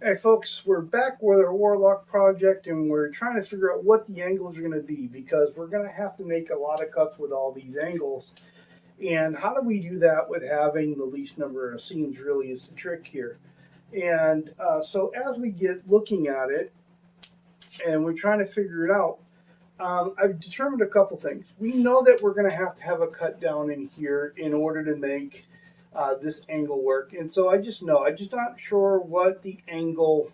Hey folks, we're back with our Warlock project and we're trying to figure out what the angles are going to be because we're going to have to make a lot of cuts with all these angles. And how do we do that with having the least number of seams really is the trick here. And so as we get looking at it and we're trying to figure it out, I've determined a couple things. We know that we're going to have a cut down in here in order to make this angle work. And so I just know, I'm just not sure what the angle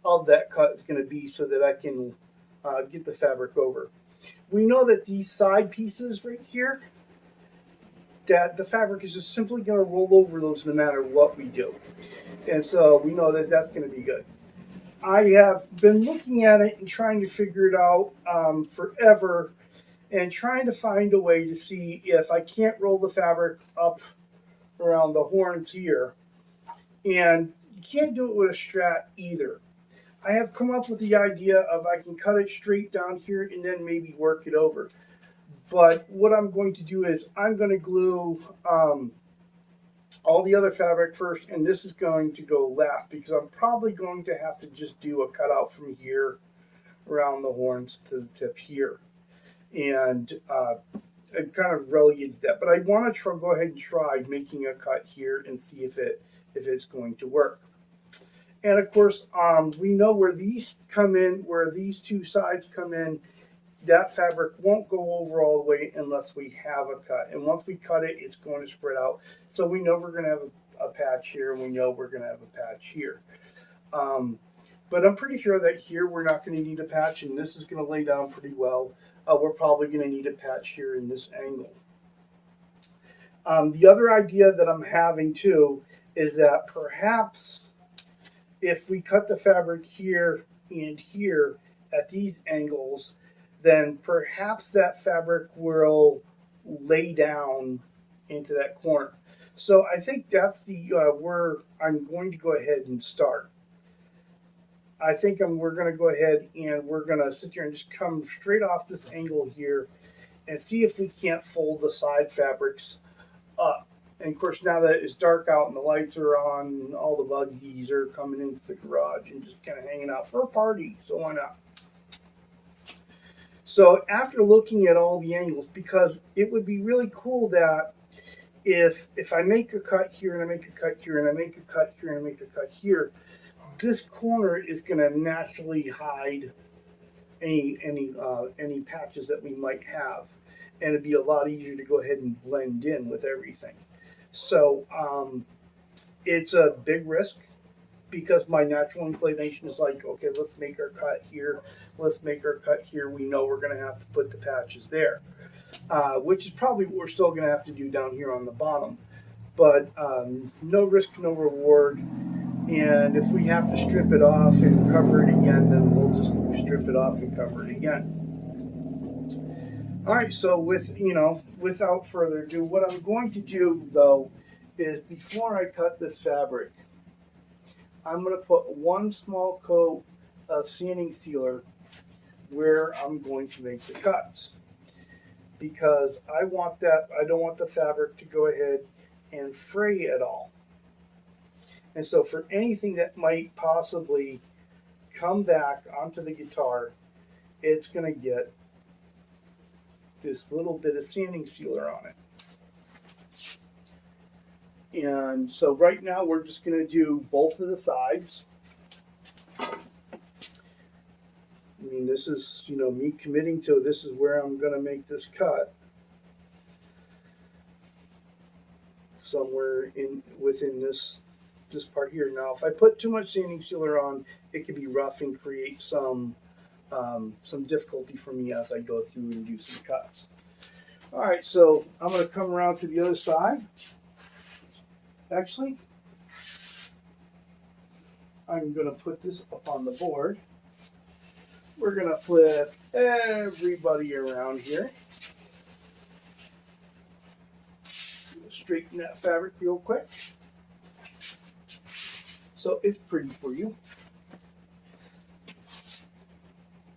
of that cut is going to be so that I can get the fabric over. We know that these side pieces right here, that the fabric is just simply going to roll over those no matter what we do. And so we know that that's going to be good. I have been looking at it and trying to figure it out forever and trying to find a way to see if I can't roll the fabric up around the horns here. And you can't do it with a strat either. I have come up with the idea of I can cut it straight down here and then maybe work it over. But what I'm going to do is I'm going to glue all the other fabric first, and this is going to go left because I'm probably going to have to just do a cutout from here around the horns to the tip here. And I kind of relegated that, but I want to go ahead and try making a cut here and see if it's going to work. And of course, we know where these come in, where these two sides come in, that fabric won't go over all the way unless we have a cut. And once we cut it, it's going to spread out. So we know we're going to have a patch here, and we know we're going to have a patch here. But I'm pretty sure that here we're not going to need a patch, and this is going to lay down pretty well. We're probably going to need a patch here in this angle. The other idea that I'm having too is that perhaps if we cut the fabric here and here at these angles, then perhaps that fabric will lay down into that corner. So I think that's the where I'm going to go ahead and start. I think we're going to go ahead and we're going to sit here and just come straight off this angle here and see if we can't fold the side fabrics up. And of course, now that it's dark out and the lights are on, all the buggies are coming into the garage and just kind of hanging out for a party. So why not? So after looking at all the angles, because it would be really cool that if I make a cut here and I make a cut here and I make a cut here and I make a cut here, this corner is going to naturally hide any patches that we might have, and it'd be a lot easier to go ahead and blend in with everything. So it's a big risk because my natural inclination is like, okay, let's make our cut here. Let's make our cut here. We know we're going to have to put the patches there, which is probably what we're still going to have to do down here on the bottom. But no risk, no reward. And if we have to strip it off and cover it again, then we'll just strip it off and cover it again. All right, so without further ado, what I'm going to do though is before I cut this fabric, I'm going to put one small coat of sanding sealer where I'm going to make the cuts, because I don't want the fabric to go ahead and fray at all. And so for anything that might possibly come back onto the guitar, it's going to get this little bit of sanding sealer on it. And so right now we're just going to do both of the sides. I mean, this is, me committing to this is where I'm going to make this cut. Somewhere within this part here. Now, if I put too much sanding sealer on, it could be rough and create some difficulty for me as I go through and do some cuts. All right, so I'm going to come around to the other side. Actually, I'm going to put this up on the board. We're going to flip everybody around here. Straighten that fabric real quick so it's pretty for you.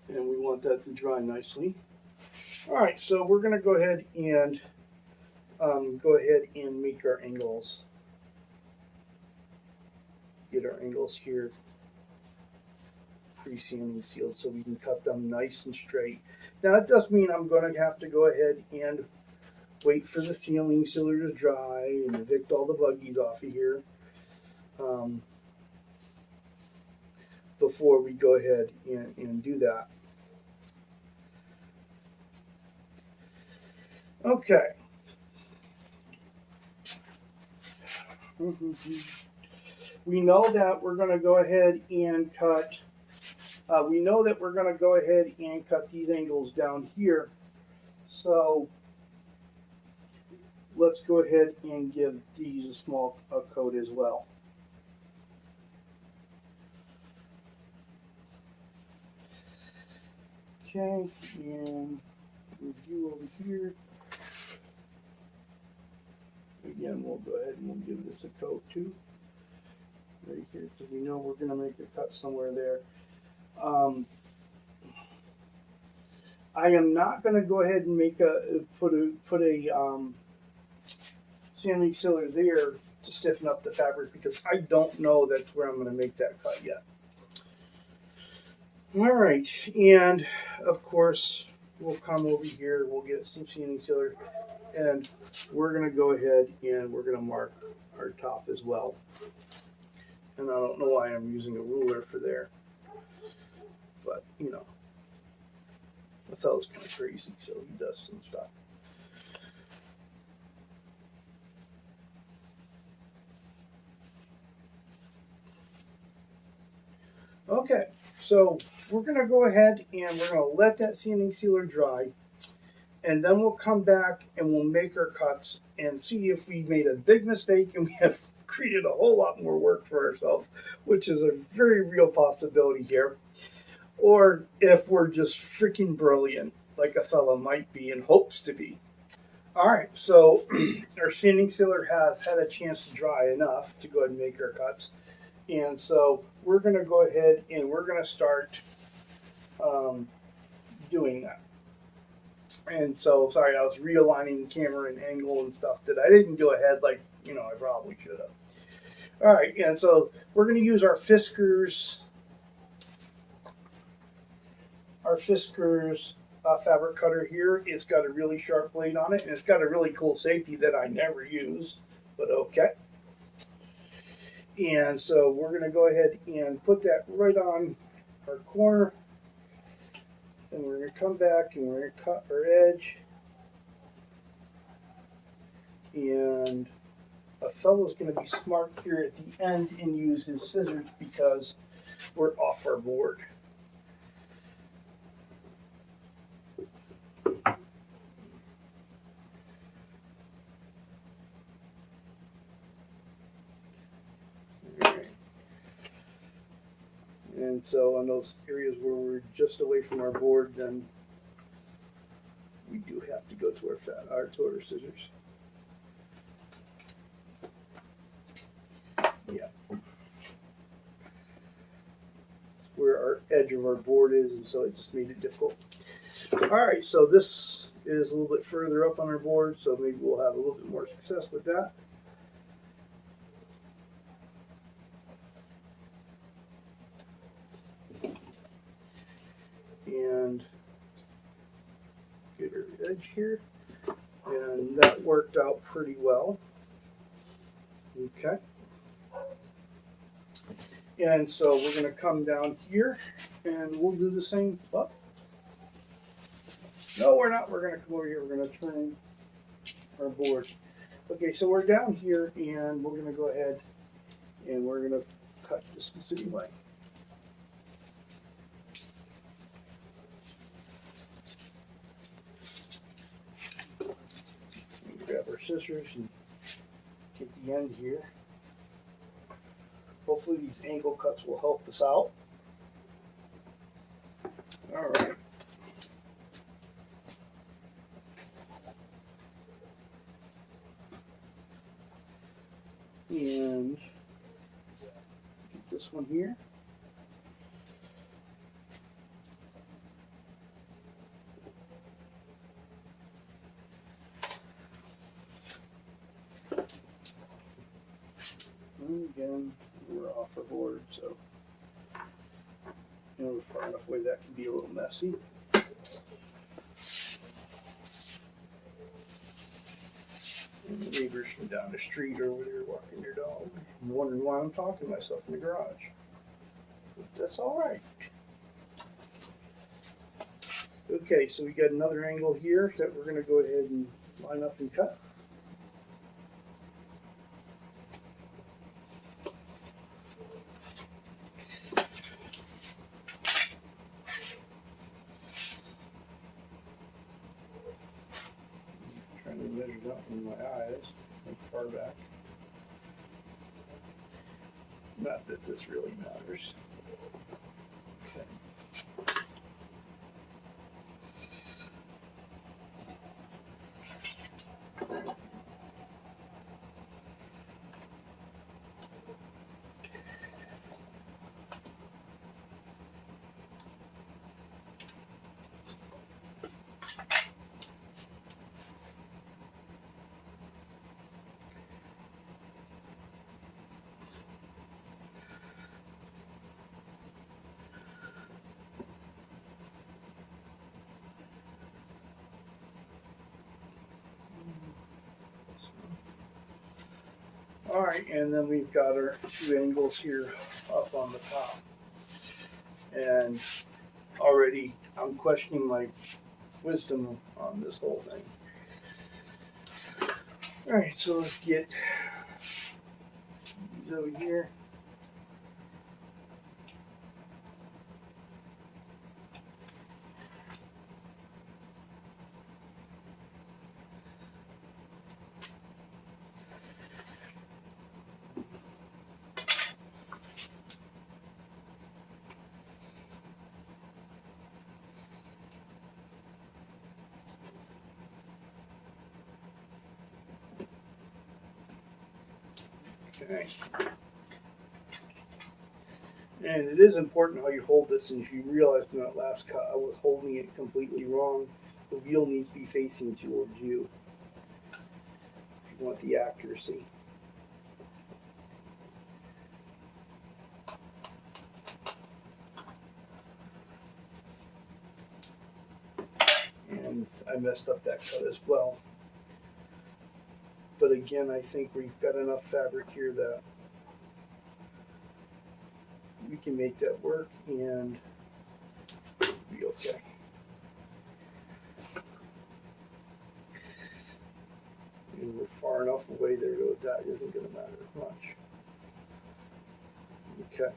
And we want that to dry nicely. All right, so we're going to go ahead and make our angles. Get our angles here pre-sealing seals so we can cut them nice and straight. Now that does mean I'm going to have to go ahead and wait for the sealing sealer to dry and evict all the buggies off of here before we go ahead and do that. Okay. We know that we're going to go ahead and cut. We know that we're going to go ahead and cut these angles down here. So let's go ahead and give these a small coat as well. Okay, and review over here. Again, we'll go ahead and we'll give this a coat too, right here, because we know we're going to make a cut somewhere there. I am not going to go ahead and make put a sealing sealer there to stiffen up the fabric because I don't know that's where I'm going to make that cut yet. All right, and of course we'll come over here. We'll get some sealing sealer. And we're going to go ahead and we're going to mark our top as well. And I don't know why I'm using a ruler for there. But, you know, the fellow's kind of crazy, so he does some stuff. Okay, so we're going to go ahead and we're going to let that sealing sealer dry. And then we'll come back and we'll make our cuts and see if we made a big mistake and we have created a whole lot more work for ourselves, which is a very real possibility here. Or if we're just freaking brilliant, like a fella might be and hopes to be. All right, so our sealing sealer has had a chance to dry enough to go ahead and make our cuts. And so we're going to go ahead and we're going to start doing that. And so, sorry, I was realigning the camera and angle and stuff that I didn't go ahead like, you know, I probably should have. All right, and so we're going to use our Fiskars fabric cutter here. It's got a really sharp blade on it, and it's got a really cool safety that I never use, but okay. And so we're going to go ahead and put that right on our corner. And we're going to come back and we're going to cut our edge. And a fellow's going to be smart here at the end and use his scissors because we're off our board. And so on those areas where we're just away from our board, then we do have to go to our scissors. Yeah. It's where our edge of our board is, and so it just made it difficult. All right, so this is a little bit further up on our board, so maybe we'll have a little bit more success with that. And get our edge here, and that worked out pretty well. Okay, and so we're going to come down here and we'll do the same. Oh. No, we're not. We're going to come over here. We're going to turn our board. Okay, so we're down here and we're going to go ahead and we're going to cut this the same way. Grab our scissors and get the end here. Hopefully these angle cuts will help us out. All right. And get this one here. And again, we're off our board, so. we're far enough away that can be a little messy. And the neighbors from down the street are over there walking their dog and wondering why I'm talking to myself in the garage. But that's all right. Okay, so we got another angle here that we're going to go ahead and line up and cut. Trying to measure that in my eyes and far back. Not that this really matters. Okay. All right, and then we've got our two angles here up on the top. And already I'm questioning my wisdom on this whole thing. All right, so let's get these over here. Okay. And it is important how you hold this, and if you realized in that last cut I was holding it completely wrong. The wheel needs to be facing towards you if you want the accuracy. And I messed up that cut as well. But again, I think we've got enough fabric here that we can make that work and be okay. And we're far enough away there that isn't going to matter much. Okay.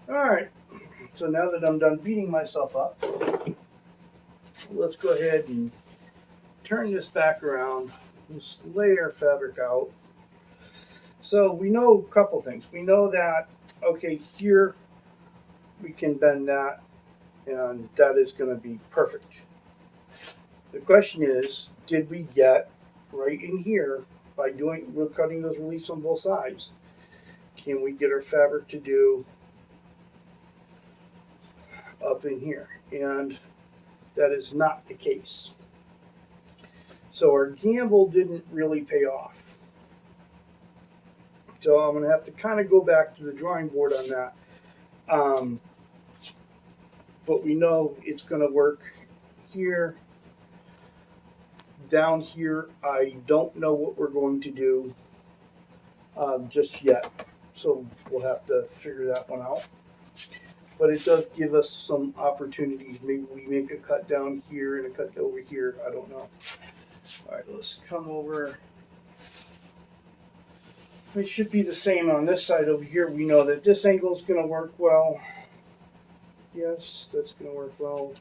All right. So now that I'm done beating myself up, let's go ahead and turn this back around. Let's lay our fabric out. So we know a couple things. We know that, okay, here we can bend that, and that is going to be perfect. The question is, did we get right in here by we're cutting those reliefs on both sides? Can we get our fabric to do up in here? And that is not the case. So our gamble didn't really pay off. So I'm going to have to kind of go back to the drawing board on that. But we know it's going to work here. Down here, I don't know what we're going to do just yet. So we'll have to figure that one out. But it does give us some opportunities. Maybe we make a cut down here and a cut over here. I don't know. All right, let's come over. It should be the same on this side over here. We know that this angle is going to work well. Yes, that's going to work well.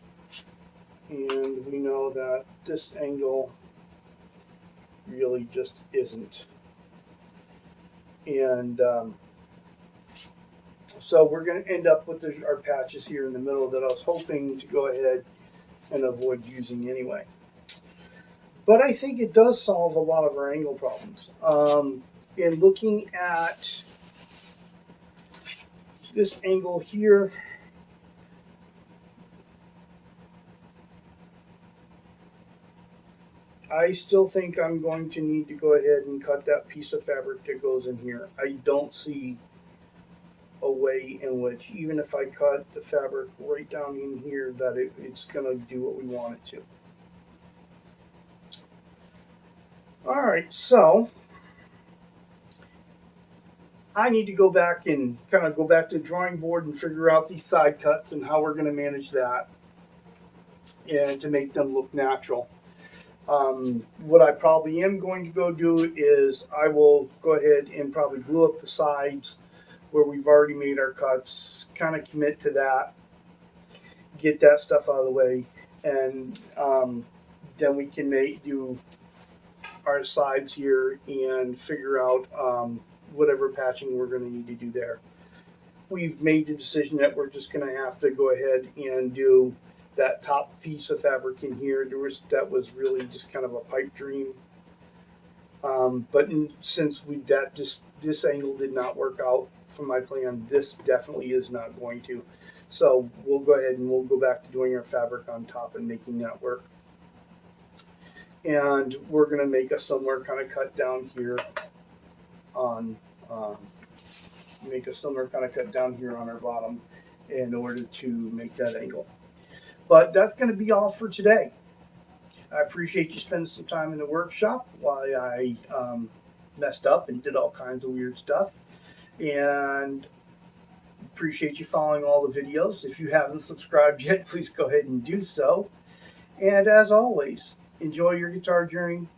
And we know that this angle really just isn't. And so we're going to end up with our patches here in the middle that I was hoping to go ahead and avoid using anyway. But I think it does solve a lot of our angle problems. In looking at this angle here, I still think I'm going to need to go ahead and cut that piece of fabric that goes in here. I don't see a way in which, even if I cut the fabric right down in here, that it's going to do what we want it to. All right, so I need to go back and kind of go back to the drawing board and figure out these side cuts and how we're going to manage that and to make them look natural. What I probably am going to go do is I will go ahead and probably glue up the sides where we've already made our cuts, kind of commit to that, get that stuff out of the way, and then we can do our sides here and figure out whatever patching we're going to need to do there. We've made the decision that we're just going to have to go ahead and do that top piece of fabric in here. That was really just kind of a pipe dream. But since this angle did not work out from my plan, this definitely is not going to. So we'll go ahead and we'll go back to doing our fabric on top and making that work. And we're going to make a similar kind of cut down here on our bottom in order to make that angle. But that's going to be all for today. I appreciate you spending some time in the workshop while I messed up and did all kinds of weird stuff. And appreciate you following all the videos. If you haven't subscribed yet, please go ahead and do so. And as always, enjoy your guitar journey.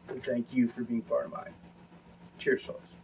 And thank you for being part of mine. Cheers, folks.